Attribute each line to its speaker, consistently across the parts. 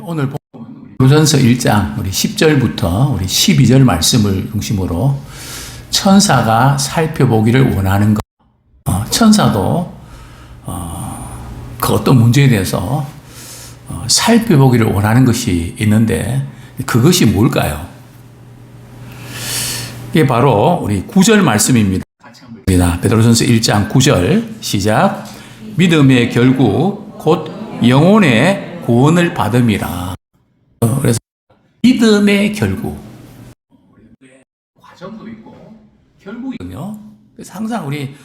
Speaker 1: 오늘 고린도전서 1장 우리 10절부터 우리 12절 말씀을 중심으로 천사가 살펴보기를 원하는 것. 천사도 그 어떤 문제에 대해서 살펴보기를 원하는 것이 있는데 그것이 뭘까요? 이게 바로 우리 9절 말씀입니다. 베드로전서 1장 9절 시작. 믿음의 결국 곧 영혼의 구원을 받음이라. 그래서 믿음의 결국 과정도 있고 결국이거든요. 그래서 항상 우리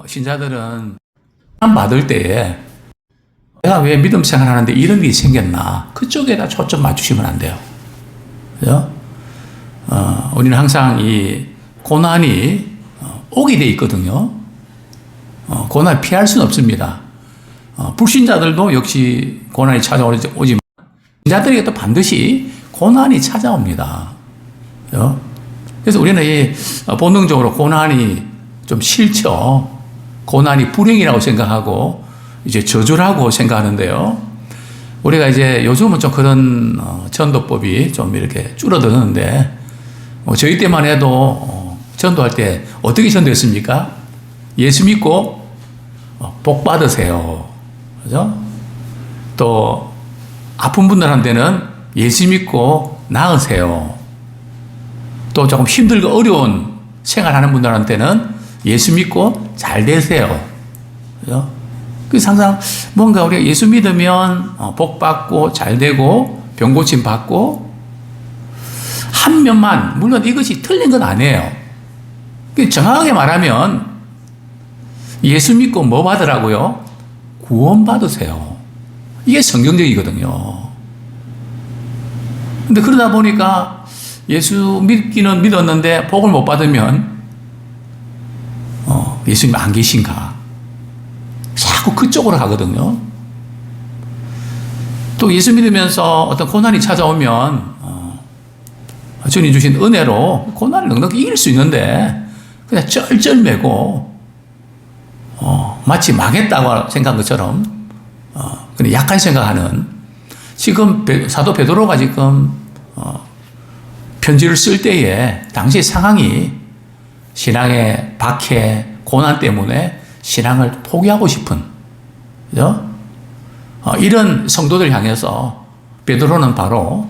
Speaker 1: 신자들은 받을 때에 내가 왜 믿음 생활하는데 이런 일이 생겼나 그쪽에다 초점 맞추시면 안 돼요. 그죠? 우리는 항상 이 고난이 오게 돼 있거든요. 고난 피할 수는 없습니다. 불신자들도 역시 고난이 찾아오지만 신자들에게 또 반드시 고난이 찾아옵니다. 그죠? 그래서 우리는 이 본능적으로 고난이 좀 싫죠. 고난이 불행이라고 생각하고 이제 저주라고 생각하는데요. 우리가 이제 요즘은 좀 그런 전도법이 좀 이렇게 줄어드는데 저희 때만 해도 전도할 때 어떻게 전도했습니까? 예수 믿고 복 받으세요. 그죠? 또 아픈 분들한테는 예수 믿고 나으세요. 또 조금 힘들고 어려운 생활하는 분들한테는 예수 믿고 잘 되세요. 그죠? 그래서 항상 뭔가 우리가 예수 믿으면 복 받고 잘 되고 병 고침 받고 한 면만, 물론 이것이 틀린 건 아니에요. 정확하게 말하면 예수 믿고 뭐 받으라고요? 구원 받으세요. 이게 성경적이거든요. 근데 그러다 보니까 예수 믿기는 믿었는데 복을 못 받으면 예수님 안 계신가? 자꾸 그쪽으로 가거든요. 또 예수 믿으면서 어떤 고난이 찾아오면 주님 주신 은혜로 고난을 넉넉히 이길 수 있는데 그냥 쩔쩔매고 마치 망했다고 생각한 것처럼 그냥 약한 생각하는 지금 사도 베드로가 지금 편지를 쓸 때에 당시 상황이 신앙의 박해, 고난 때문에 신앙을 포기하고 싶은 그죠? 이런 성도들 향해서 베드로는 바로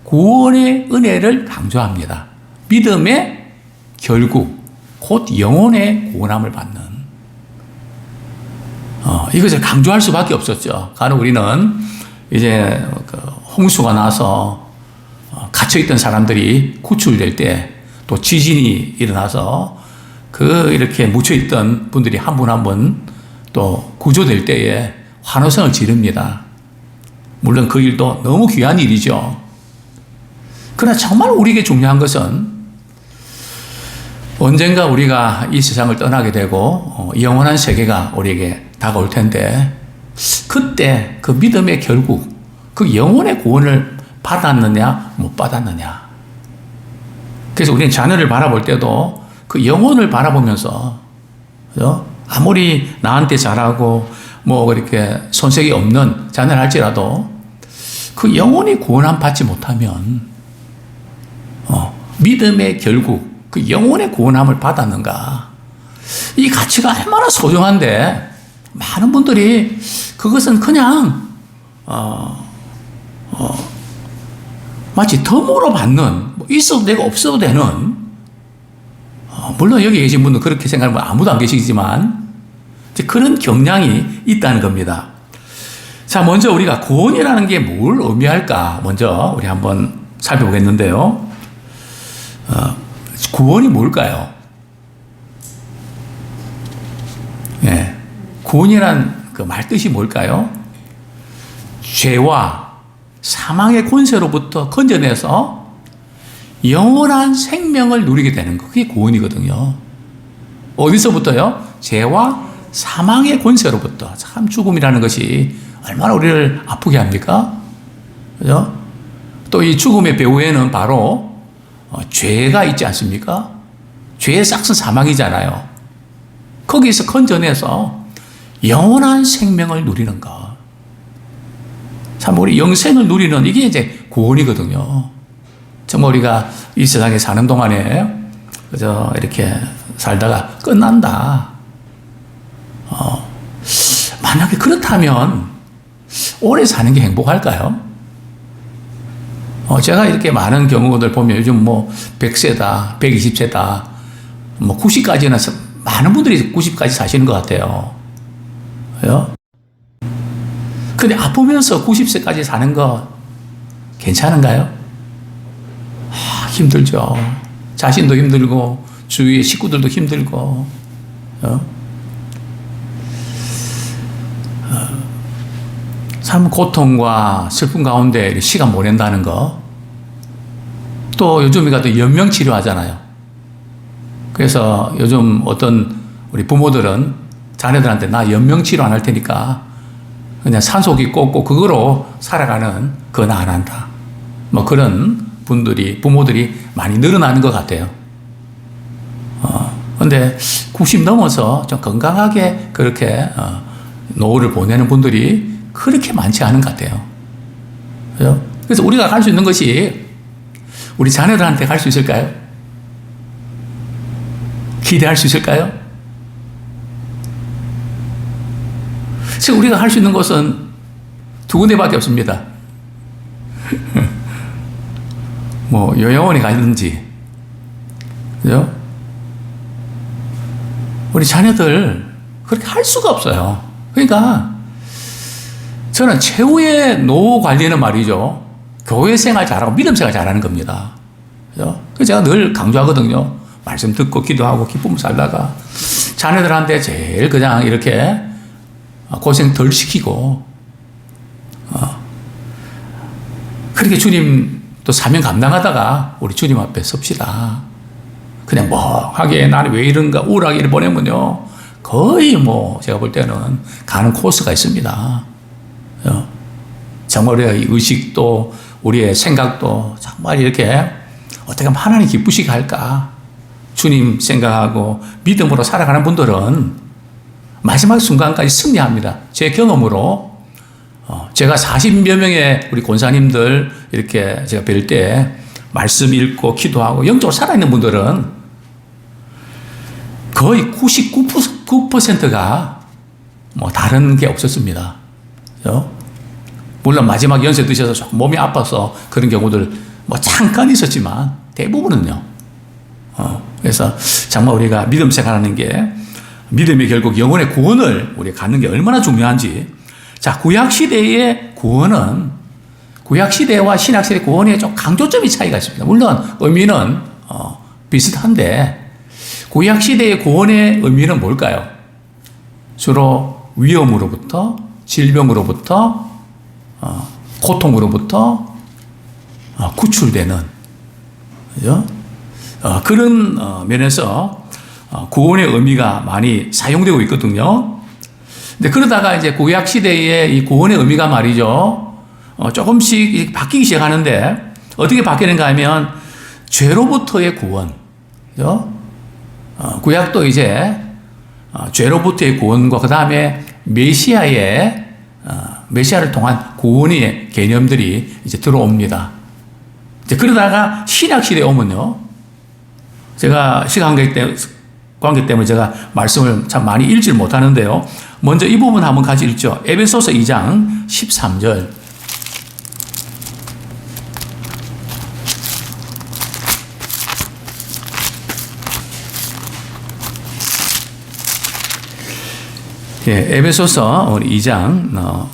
Speaker 1: 구원의 은혜를 강조합니다. 믿음의 결국 곧 영혼의 구원함을 받는 이것을 강조할 수밖에 없었죠. 간혹 우리는 이제 홍수가 나서 갇혀있던 사람들이 구출될 때 또 지진이 일어나서 이렇게 묻혀있던 분들이 한 분 한 분 또 구조될 때에 환호성을 지릅니다. 물론 그 일도 너무 귀한 일이죠. 그러나 정말 우리에게 중요한 것은 언젠가 우리가 이 세상을 떠나게 되고 영원한 세계가 우리에게 다가올 텐데 그때 그 믿음의 결국 그 영혼의 구원을 받았느냐 못 받았느냐. 그래서 우리는 자녀를 바라볼 때도 그 영혼을 바라보면서 그죠? 아무리 나한테 잘하고 뭐 그렇게 손색이 없는 자녀를 할지라도 그 영혼이 구원함 받지 못하면 믿음의 결국 그 영혼의 구원함을 받았는가. 이 가치가 얼마나 소중한데 많은 분들이 그것은 그냥 마치 덤으로 받는 있어도 되고 없어도 되는 물론 여기 계신 분은 그렇게 생각하면 아무도 안 계시지만 그런 경향이 있다는 겁니다. 자, 먼저 우리가 구원이라는 게 뭘 의미할까 먼저 우리 한번 살펴보겠는데요. 구원이 뭘까요? 예, 구원이란 그 말뜻이 뭘까요? 죄와 사망의 권세로부터 건져내서 영원한 생명을 누리게 되는 거. 그게 구원이거든요. 어디서부터요? 죄와 사망의 권세로부터. 참 죽음이라는 것이 얼마나 우리를 아프게 합니까? 그죠? 또 이 죽음의 배후에는 바로 죄가 있지 않습니까? 죄의 싹은 사망이잖아요. 거기서 건져내서 영원한 생명을 누리는 것. 참 우리 영생을 누리는 이게 이제 구원이거든요. 정말 우리가 이 세상에 사는 동안에 그저 이렇게 살다가 끝난다. 만약에 그렇다면 오래 사는 게 행복할까요? 제가 이렇게 많은 경우들 보면 요즘 뭐 100세다, 120세다, 뭐 90까지는 많은 분들이 90까지 사시는 것 같아요. 그래요? 근데 아프면서 90세까지 사는 거 괜찮은가요? 힘들죠. 자신도 힘들고 주위의 식구들도 힘들고 참 고통과 슬픔 가운데 시간 보낸다는 거. 또 요즘 우리가 또 연명 치료하잖아요. 그래서 요즘 어떤 우리 부모들은 자녀들한테 나 연명 치료 안 할 테니까 그냥 산소기 꽂고 그거로 살아가는 그건 안 한다. 뭐 그런 부모들이 많이 늘어나는 것 같아요. 근데 90 넘어서 좀 건강하게 그렇게 노후를 보내는 분들이 그렇게 많지 않은 것 같아요. 그래서 우리가 갈 수 있는 것이 우리 자녀들한테 갈 수 있을까요? 기대할 수 있을까요? 지금 우리가 할 수 있는 것은 두 군데밖에 없습니다. 뭐 요양원에 가든지, 그죠? 우리 자녀들 그렇게 할 수가 없어요. 그러니까 저는 최후의 노후 관리는 말이죠. 교회 생활 잘하고 믿음 생활 잘하는 겁니다. 그죠? 그래서 제가 늘 강조하거든요. 말씀 듣고 기도하고 기쁨 살다가 자녀들한테 제일 그냥 이렇게 고생 덜 시키고 그렇게 주님 또 사명 감당하다가 우리 주님 앞에 섭시다. 그냥 하게 나는 왜 이런가 우울하게 보내면요 거의 뭐 제가 볼 때는 가는 코스가 있습니다. 정말 우리의 의식도 우리의 생각도 정말 이렇게 어떻게 하면 하나님 기쁘시게 할까 주님 생각하고 믿음으로 살아가는 분들은 마지막 순간까지 승리합니다. 제 경험으로 제가 40여 명의 우리 권사님들 이렇게 제가 뵐 때 말씀 읽고 기도하고 영적으로 살아있는 분들은 거의 99%가 뭐 다른 게 없었습니다. 물론 마지막 연세 드셔서 조금 몸이 아파서 그런 경우들 뭐 잠깐 있었지만 대부분은요. 그래서 정말 우리가 믿음 생활하는 게 믿음이 결국 영혼의 구원을 우리가 갖는 게 얼마나 중요한지. 자, 구약시대의 구원은 구약시대와 신약시대의 구원에 좀 강조점이 차이가 있습니다. 물론 의미는 비슷한데 구약시대의 구원의 의미는 뭘까요? 주로 위험으로부터 질병으로부터 고통으로부터 구출되는 그죠? 그런 면에서 구원의 의미가 많이 사용되고 있거든요. 근데 그러다가 이제 구약 시대의 이 구원의 의미가 말이죠, 조금씩 바뀌기 시작하는데 어떻게 바뀌는가 하면 죄로부터의 구원, 그죠? 구약도 이제 죄로부터의 구원과 그 다음에 메시아를 통한 구원의 개념들이 이제 들어옵니다. 이제 그러다가 신약 시대에 오면요, 제가 시간 관계 때문에 제가 말씀을 참 많이 읽지를 못하는데요. 먼저 이 부분 한번 같이 읽죠. 에베소서 2장 13절. 예, 에베소서 2장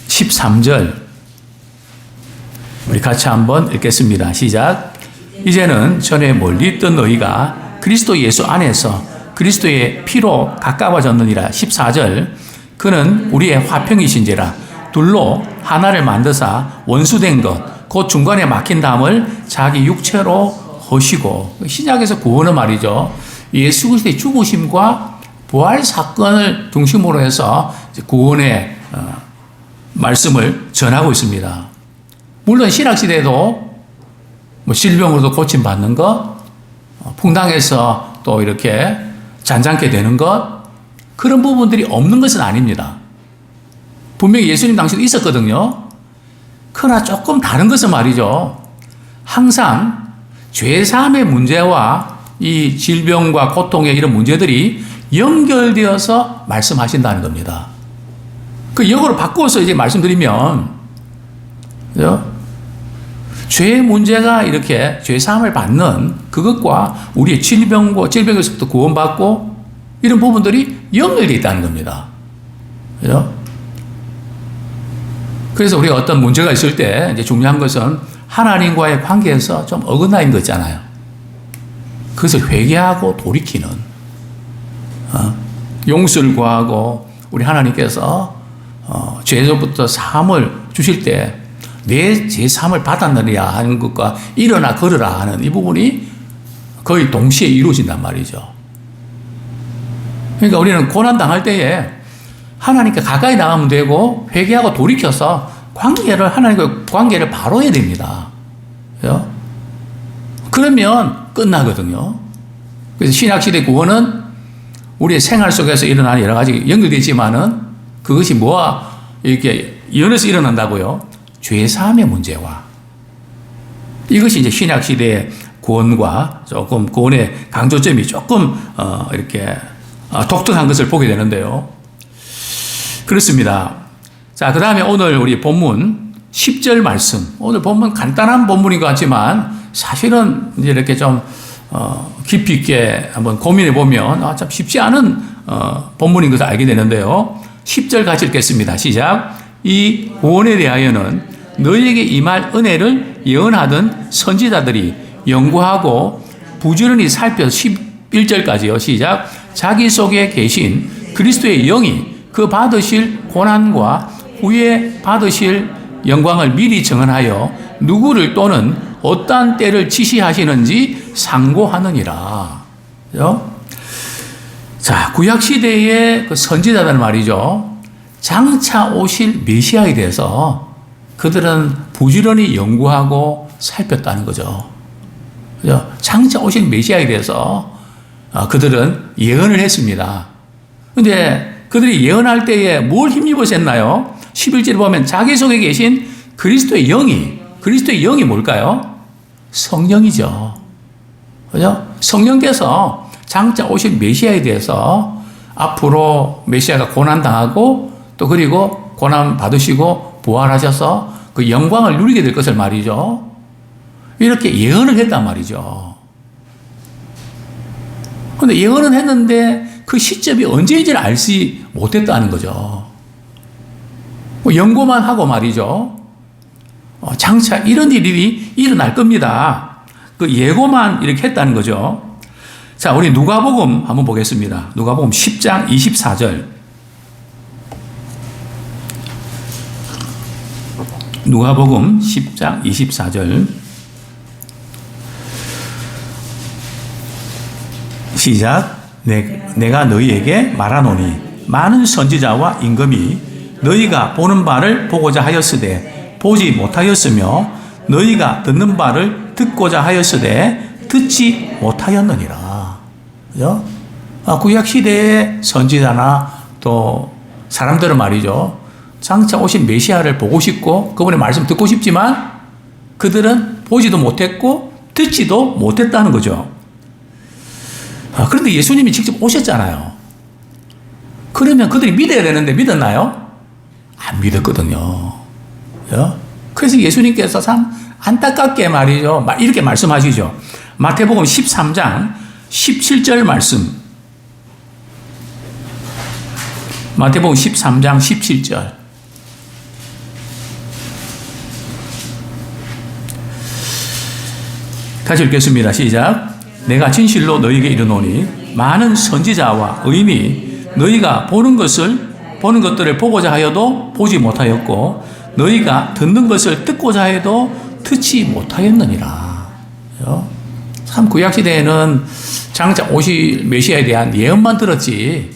Speaker 1: 13절 우리 같이 한번 읽겠습니다. 시작. 이제는 전에 멀리 있던 너희가 그리스도 예수 안에서 그리스도의 피로 가까워졌느니라. 14절. 그는 우리의 화평이신지라 둘로 하나를 만드사 원수된 것 곧 중간에 막힌 담을 자기 육체로 허시고. 신약에서 구원은 말이죠, 예수 그리스도의 죽으심과 부활 사건을 중심으로 해서 구원의 말씀을 전하고 있습니다. 물론 신약시대에도 뭐 질병으로도 고침받는 것, 풍당해서 또 이렇게 잔잔케 되는 것, 그런 부분들이 없는 것은 아닙니다. 분명히 예수님 당시도 있었거든요. 그러나 조금 다른 것은 말이죠. 항상 죄사함의 문제와 이 질병과 고통의 이런 문제들이 연결되어서 말씀하신다는 겁니다. 그 역으로 바꿔서 이제 말씀드리면, 그죠? 죄의 문제가 이렇게 죄사함을 받는 그것과 우리의 질병에서부터 구원받고 이런 부분들이 연결되어 있다는 겁니다. 그죠? 그래서 우리가 어떤 문제가 있을 때 이제 중요한 것은 하나님과의 관계에서 좀 어긋나 있는 거 있잖아요. 그것을 회개하고 돌이키는, 용서를 구하고 우리 하나님께서 죄로부터 사함을 주실 때 내 죄사함을 받았느냐 하는 것과 일어나 걸으라 하는 이 부분이 거의 동시에 이루어진단 말이죠. 그러니까 우리는 고난 당할 때에 하나님께 가까이 나가면 되고 회개하고 돌이켜서 하나님과 관계를 바로 해야 됩니다. 그죠? 그러면 끝나거든요. 그래서 신약시대 구원은 우리의 생활 속에서 일어나는 여러 가지 연결되지만은 그것이 뭐와 이렇게 연해서 일어난다고요? 죄사함의 문제와 이것이 이제 신약시대의 구원과 조금 구원의 강조점이 조금 이렇게 독특한 것을 보게 되는데요. 그렇습니다. 자, 그 다음에 오늘 우리 본문 10절 말씀. 오늘 본문 간단한 본문인 것 같지만 사실은 이제 이렇게 좀 깊이 있게 한번 고민해 보면 참 쉽지 않은 본문인 것을 알게 되는데요. 10절 같이 읽겠습니다. 시작. 이 구원에 대하여는 너희에게 임할 은혜를 예언하던 선지자들이 연구하고 부지런히 살펴서 11절까지요. 시작. 자기 속에 계신 그리스도의 영이 그 받으실 고난과 후에 받으실 영광을 미리 정언하여 누구를 또는 어떠한 때를 지시하시는지 상고하느니라. 그죠? 자, 구약시대의 그 선지자들 말이죠. 장차 오실 메시아에 대해서 그들은 부지런히 연구하고 살폈다는 거죠. 그죠? 장차 오실 메시아에 대해서 그들은 예언을 했습니다. 근데 그들이 예언할 때에 뭘 힘입어서 했나요? 11절에 보면 자기 속에 계신 그리스도의 영이 뭘까요? 성령이죠. 그죠? 성령께서 장차 오실 메시아에 대해서 앞으로 메시아가 고난당하고 또 그리고 고난 받으시고 부활하셔서 그 영광을 누리게 될 것을 말이죠. 이렇게 예언을 했단 말이죠. 그런데 예언은 했는데 그 시점이 언제인지를 알지 못했다는 거죠. 연구만 하고 말이죠. 장차 이런 일이 일어날 겁니다. 그 예고만 이렇게 했다는 거죠. 자, 우리 누가복음 한번 보겠습니다. 누가복음 10장 24절. 누가복음 10장 24절. 시작. 내가 너희에게 말하노니 많은 선지자와 임금이 너희가 보는 바를 보고자 하였으되 보지 못하였으며 너희가 듣는 바를 듣고자 하였으되 듣지 못하였느니라. 그죠? 구약시대의 선지자나 또 사람들은 말이죠. 장차 오신 메시아를 보고 싶고 그분의 말씀 듣고 싶지만 그들은 보지도 못했고 듣지도 못했다는 거죠. 그런데 예수님이 직접 오셨잖아요. 그러면 그들이 믿어야 되는데 믿었나요? 안 믿었거든요. 그래서 예수님께서 참 안타깝게 말이죠. 이렇게 말씀하시죠. 마태복음 13장 17절 말씀. 마태복음 13장 17절. 다시 읽겠습니다. 시작. 내가 진실로 너희에게 이르노니 많은 선지자와 의인이 너희가 보는 것들을 보고자 하여도 보지 못하였고 너희가 듣는 것을 듣고자 해도 듣지 못하였느니라. 참 구약시대에는 장차 오실 메시아에 대한 예언만 들었지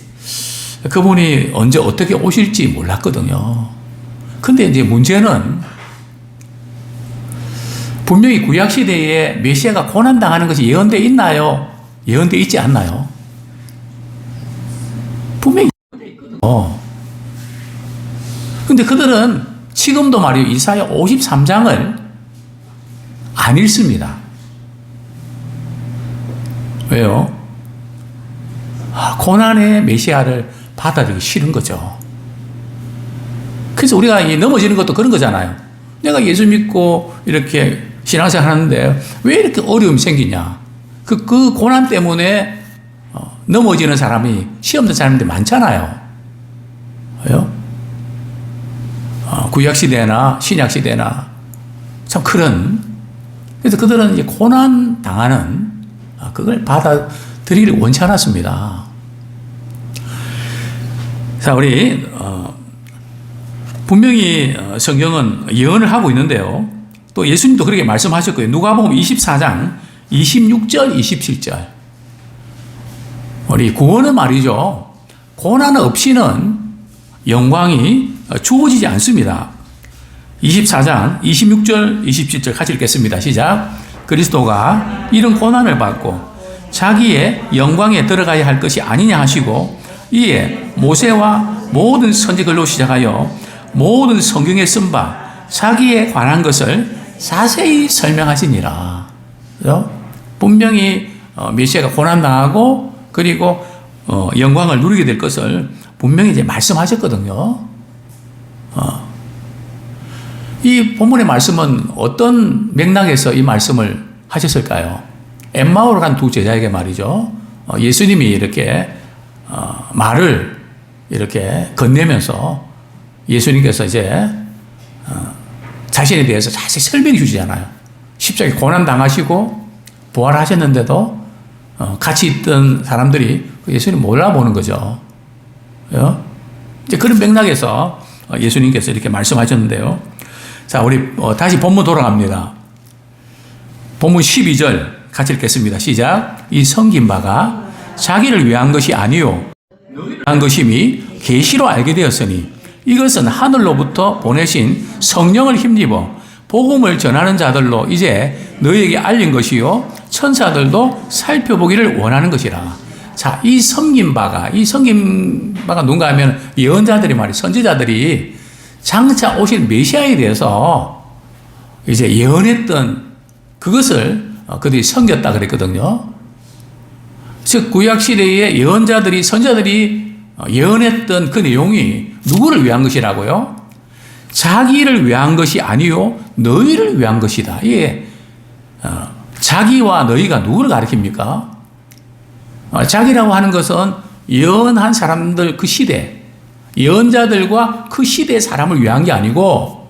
Speaker 1: 그분이 언제 어떻게 오실지 몰랐거든요. 근데 이제 문제는 분명히 구약시대에 메시아가 고난당하는 것이 예언되어 있나요? 예언되어 있지 않나요? 분명히 근데 그들은 지금도 말이요, 이사야 53장을 안 읽습니다. 왜요? 고난의 메시아를 받아들이기 싫은 거죠. 그래서 우리가 넘어지는 것도 그런 거잖아요. 내가 예수 믿고 이렇게 신앙생활 하는데 왜 이렇게 어려움이 생기냐. 그 고난 때문에 넘어지는 사람이 시험 든 사람들 많잖아요. 왜요? 구약시대나 신약시대나 참 그래서 그들은 이제 고난 당하는 그걸 받아들이기를 원치 않았습니다. 자, 우리 분명히 성경은 예언을 하고 있는데요. 또 예수님도 그렇게 말씀하셨고요. 누가복음 24장 26절, 27절. 우리 구원은 말이죠. 고난 없이는 영광이 주어지지 않습니다. 24장 26절, 27절 같이 읽겠습니다. 시작. 그리스도가 이런 고난을 받고 자기의 영광에 들어가야 할 것이 아니냐 하시고 이에 모세와 모든 선지글로 시작하여 모든 성경에 쓴 바 자기에 관한 것을 자세히 설명하시니라. 분명히 메시아가 고난당하고 그리고 영광을 누리게 될 것을 분명히 이제 말씀하셨거든요. 이 본문의 말씀은 어떤 맥락에서 이 말씀을 하셨을까요? 엠마오로 간 두 제자에게 말이죠. 예수님이 이렇게 말을 이렇게 건네면서 예수님께서 이제 자신에 대해서 자세히 설명해 주시잖아요. 십자가에 고난 당하시고 부활하셨는데도 같이 있던 사람들이 예수님 몰라보는 거죠. 이제 그런 맥락에서 예수님께서 이렇게 말씀하셨는데요. 자, 우리 다시 본문 돌아갑니다. 본문 12절 같이 읽겠습니다. 시작. 이 섬긴 바가 자기를 위한 것이 아니요 너희를 위한 것임이 계시로 알게 되었으니 이것은 하늘로부터 보내신 성령을 힘입어 복음을 전하는 자들로 이제 너희에게 알린 것이요 천사들도 살펴보기를 원하는 것이라. 자, 이 섬긴 바가 누군가 하면 예언자들이 말이에요. 선지자들이 장차 오실 메시아에 대해서 이제 예언했던 그것을 그들이 섬겼다 그랬거든요. 즉 구약시대의 예언자들이 선지자들이 예언했던 그 내용이 누구를 위한 것이라고요? 자기를 위한 것이 아니요 너희를 위한 것이다. 이게 자기와 너희가 누구를 가리킵니까? 자기라고 하는 것은 예언한 사람들 그 시대 예언자들과 그 시대의 사람을 위한 게 아니고,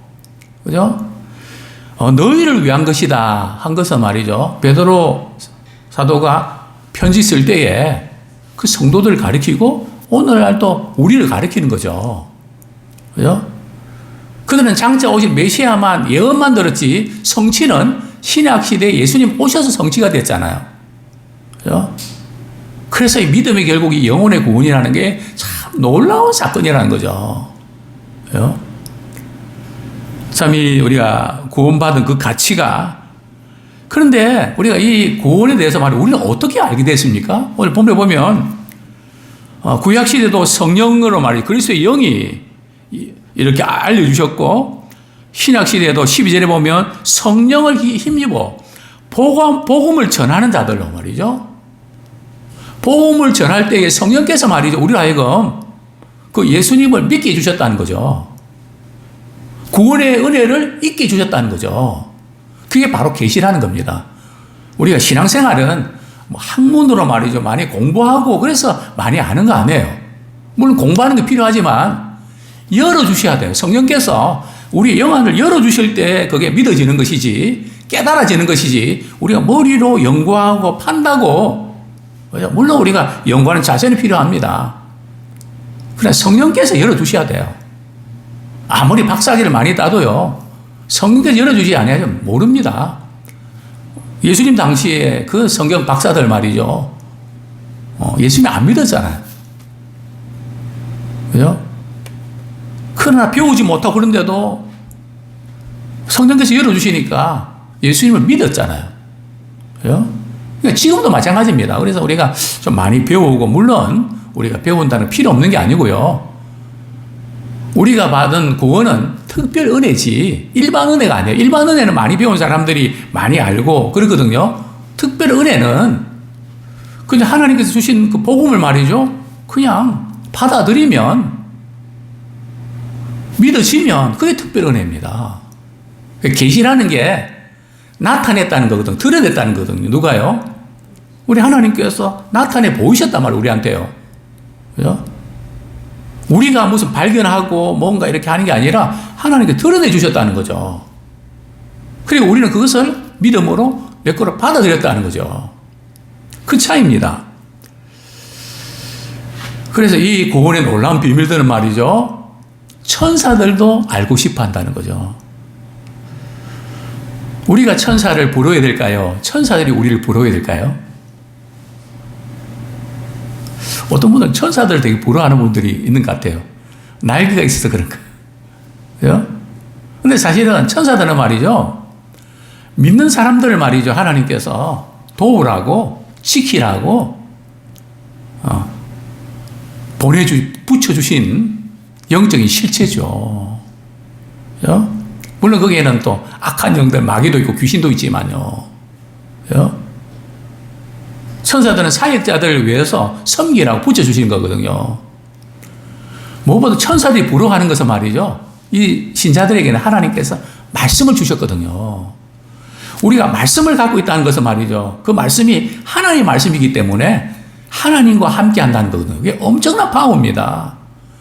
Speaker 1: 그죠? 너희를 위한 것이다 한 것은 말이죠. 베드로 사도가 편지 쓸 때에 그 성도들을 가리키고 오늘날 또 우리를 가리키는 거죠. 그죠? 그들은 장차 오실 메시아만 예언만 들었지 성취는 신약시대에 예수님 오셔서 성취가 됐잖아요. 그죠? 그래서 이 믿음의 결국이 영혼의 구원이라는 게 참 놀라운 사건이라는 거죠. 그죠? 참, 우리가 구원받은 그 가치가, 그런데 우리가 이 구원에 대해서 말이야, 우리는 어떻게 알게 됐습니까? 오늘 본문에 보면, 구약시대도 성령으로 말이야, 그리스도의 영이 이렇게 알려주셨고, 신약시대에도 12절에 보면 성령을 힘입어 복음을 전하는 자들로 말이죠. 복음을 전할 때에 성령께서 말이죠, 우리로 하여금 그 예수님을 믿게 해주셨다는 거죠. 구원의 은혜를 잊게 해주셨다는 거죠. 그게 바로 계시라는 겁니다. 우리가 신앙생활은 뭐 학문으로 말이죠, 많이 공부하고 그래서 많이 아는 거 아니에요. 물론 공부하는 게 필요하지만 열어주셔야 돼요. 성령께서 우리의 영안을 열어주실 때 그게 믿어지는 것이지, 깨달아지는 것이지, 우리가 머리로 연구하고 판다고, 물론 우리가 연구하는 자세는 필요합니다. 그러나 성령께서 열어주셔야 돼요. 아무리 박사학위를 많이 따도요, 성령께서 열어주지 않으면 모릅니다. 예수님 당시에 그 성경 박사들 말이죠, 예수님 안 믿었잖아요. 그죠? 그러나 배우지 못하고 그런데도 성령께서 열어주시니까 예수님을 믿었잖아요. 그죠? 그러니까 지금도 마찬가지입니다. 그래서 우리가 좀 많이 배우고, 물론 우리가 배운다는 필요 없는 게 아니고요. 우리가 받은 구원은 특별 은혜지 일반 은혜가 아니에요. 일반 은혜는 많이 배운 사람들이 많이 알고 그러거든요. 특별 은혜는 그냥 하나님께서 주신 그 복음을 말이죠. 그냥 받아들이면 믿어지면 그게 특별 은혜입니다. 계시라는 게 나타냈다는 거거든요. 드러냈다는 거거든요. 누가요? 우리 하나님께서 나타내 보이셨단 말이에요. 우리한테요. 그죠? 우리가 무슨 발견하고 뭔가 이렇게 하는 게 아니라 하나님께 드러내 주셨다는 거죠. 그리고 우리는 그것을 믿음으로 내 거로 받아들였다는 거죠. 그 차이입니다. 그래서 이 구원의 놀라운 비밀들은 말이죠. 천사들도 알고 싶어 한다는 거죠. 우리가 천사를 부러워야 될까요? 천사들이 우리를 부러워야 될까요? 어떤 분들은 천사들을 되게 부러워하는 분들이 있는 것 같아요. 날개가 있어서 그런가. 그죠? 근데 사실은 천사들은 말이죠. 믿는 사람들을 말이죠. 하나님께서 도우라고, 지키라고, 붙여주신 영적인 실체죠. 그죠? 물론 거기에는 또 악한 영들, 마귀도 있고 귀신도 있지만요. 그죠? 천사들은 사역자들을 위해서 섬기라고 붙여주시는 거거든요. 무엇보다 천사들이 부러워하는 것은 말이죠. 이 신자들에게는 하나님께서 말씀을 주셨거든요. 우리가 말씀을 갖고 있다는 것은 말이죠. 그 말씀이 하나님의 말씀이기 때문에 하나님과 함께 한다는 거거든요. 그게 엄청난 파워입니다.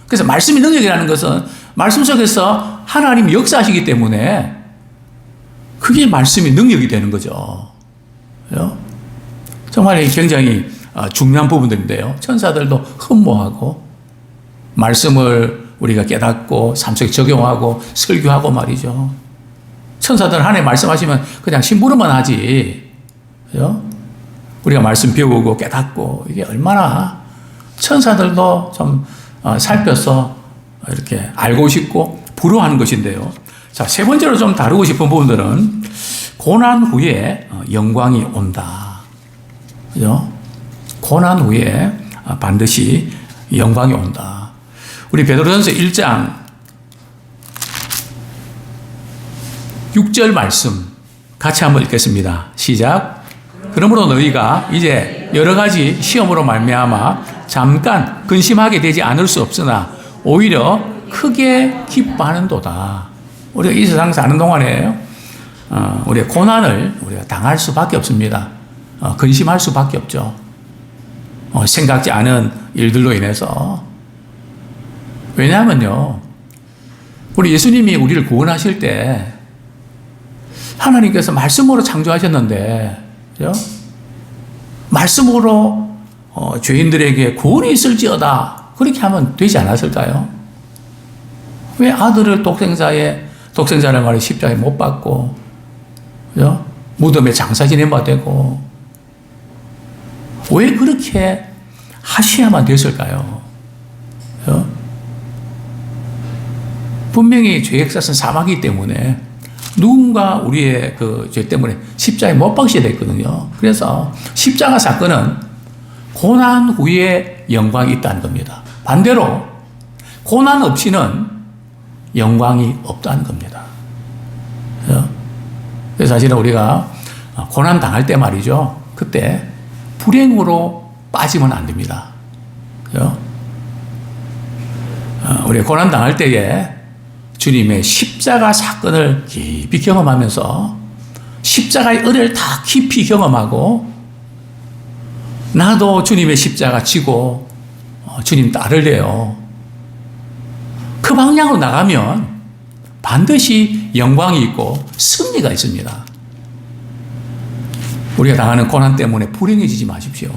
Speaker 1: 그래서 말씀의 능력이라는 것은 말씀 속에서 하나님이 역사하시기 때문에 그게 말씀의 능력이 되는 거죠. 그죠? 정말 굉장히 중요한 부분들인데요. 천사들도 흠모하고 말씀을 우리가 깨닫고 삶 속에 적용하고 설교하고 말이죠. 천사들은 하나님 말씀하시면 그냥 심부름만 하지. 그죠? 우리가 말씀 배우고 깨닫고 이게 얼마나 천사들도 좀 살펴서 이렇게 알고 싶고 부러워하는 것인데요. 자, 세 번째로 좀 다루고 싶은 부분들은 고난 후에 영광이 온다. 그죠? 고난 후에 반드시 영광이 온다. 우리 베드로전서 1장 6절 말씀 같이 한번 읽겠습니다. 시작. 그러므로 너희가 이제 여러 가지 시험으로 말미암아 잠깐 근심하게 되지 않을 수 없으나 오히려 크게 기뻐하는도다. 우리가 이 세상 사는 동안에 우리의 고난을 우리가 당할 수밖에 없습니다. 근심할 수밖에 없죠. 생각지 않은 일들로 인해서. 왜냐하면요, 우리 예수님이 우리를 구원하실 때 하나님께서 말씀으로 창조하셨는데, 그죠? 말씀으로 죄인들에게 구원이 있을지어다 그렇게 하면 되지 않았을까요? 왜 아들을 독생자를 말해 십자가에 못 박고, 그죠? 무덤에 장사 지내면 되고, 왜 그렇게 하셔야만 됐을까요? 그죠? 분명히 죄의 값은 사망이기 때문에 누군가 우리의 그 죄 때문에 십자가에 못 박셔야 됐거든요. 그래서 십자가 사건은 고난 후에 영광이 있다는 겁니다. 반대로 고난 없이는 영광이 없다는 겁니다. 그래서 사실은 우리가 고난 당할 때 말이죠. 그때 불행으로 빠지면 안 됩니다. 우리 고난 당할 때에 주님의 십자가 사건을 깊이 경험하면서 십자가의 은혜를 다 깊이 경험하고 나도 주님의 십자가 지고 주님 따를래요. 그 방향으로 나가면 반드시 영광이 있고 승리가 있습니다. 우리가 당하는 고난 때문에 불행해지지 마십시오.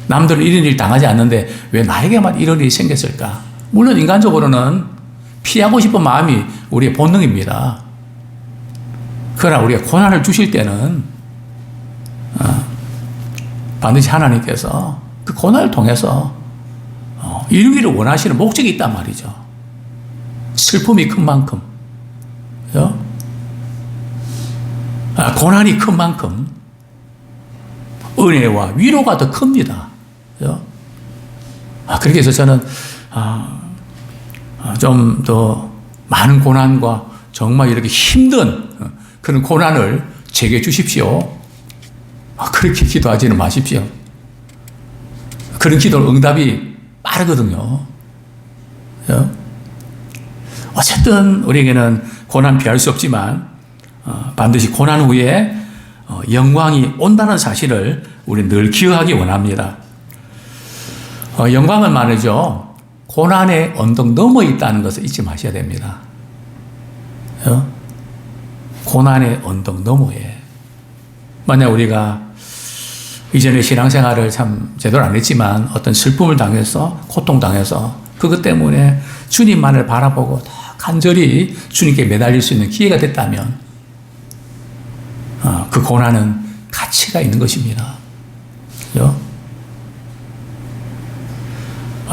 Speaker 1: 남들은 이런 일 당하지 않는데 왜 나에게만 이런 일이 생겼을까? 물론 인간적으로는 피하고 싶은 마음이 우리의 본능입니다. 그러나 우리가 고난을 주실 때는 반드시 하나님께서 그 고난을 통해서 이루기를 원하시는 목적이 있단 말이죠. 슬픔이 큰 만큼, 그죠? 고난이 큰 만큼 은혜와 위로가 더 큽니다. 그죠? 그렇게 해서 저는 좀 더 많은 고난과 정말 이렇게 힘든 그런 고난을 제게 주십시오. 그렇게 기도하지는 마십시오. 그런 기도 응답이 빠르거든요. 어쨌든 우리에게는 고난 피할 수 없지만 반드시 고난 후에 영광이 온다는 사실을 우리 늘 기억하기 원합니다. 영광은 말이죠. 고난의 언덕 너머 있다는 것을 잊지 마셔야 됩니다. 고난의 언덕 너머에. 만약 우리가 이전에 신앙생활을 참 제대로 안 했지만 어떤 슬픔을 당해서 고통당해서 그것 때문에 주님만을 바라보고 더 간절히 주님께 매달릴 수 있는 기회가 됐다면 그 고난은 가치가 있는 것입니다.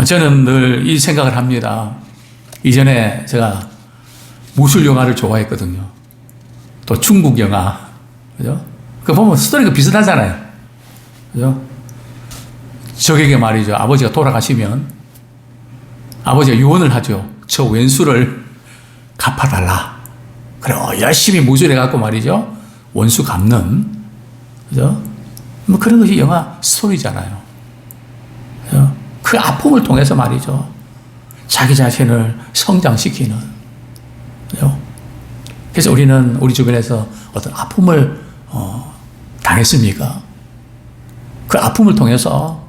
Speaker 1: 저는 늘 이 생각을 합니다. 이전에 제가 무술 영화를 좋아했거든요. 또 중국 영화. 그죠? 그 보면 스토리가 비슷하잖아요. 그죠? 적에게 말이죠. 아버지가 돌아가시면 아버지가 유언을 하죠. 저 왼수를 갚아달라. 그래, 열심히 무술해갖고 말이죠. 원수 갚는. 그죠? 뭐 그런 것이 영화 스토리잖아요. 그죠? 그 아픔을 통해서 말이죠. 자기 자신을 성장시키는. 그죠? 그래서 우리는 우리 주변에서 어떤 아픔을 당했습니까? 그 아픔을 통해서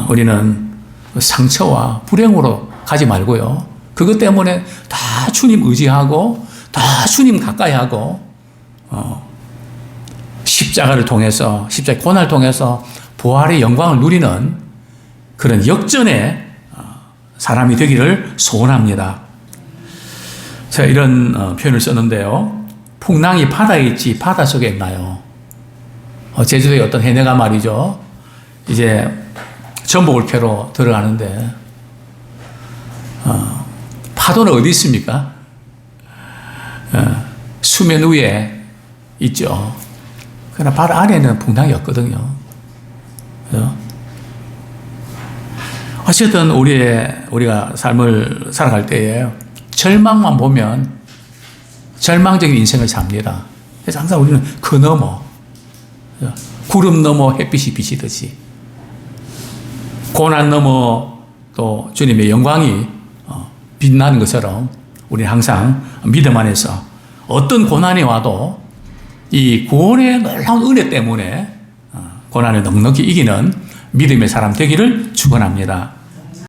Speaker 1: 우리는 상처와 불행으로 가지 말고요. 그것 때문에 다 주님 의지하고 다 주님 가까이 하고 십자가를 통해서 십자가의 고난을 통해서 부활의 영광을 누리는 그런 역전의 사람이 되기를 소원합니다. 제가 이런 표현을 썼는데요. 풍랑이 바다에 있지 바다 속에 있나요? 제주도의 어떤 해내가 말이죠. 이제 전복을 캐러 들어가는데 파도는 어디 있습니까? 수면 위에 있죠. 그러나 바다 안에는 풍랑이 없거든요. 그죠? 어쨌든 우리가 삶을 살아갈 때에 절망만 보면 절망적인 인생을 삽니다. 그래서 항상 우리는 그 너머, 구름 너머 햇빛이 비치듯이 고난 너머 또 주님의 영광이 빛나는 것처럼 우리는 항상 믿음 안에서 어떤 고난이 와도 이 구원의 놀라운 은혜 때문에 고난을 넉넉히 이기는 믿음의 사람 되기를 축원합니다.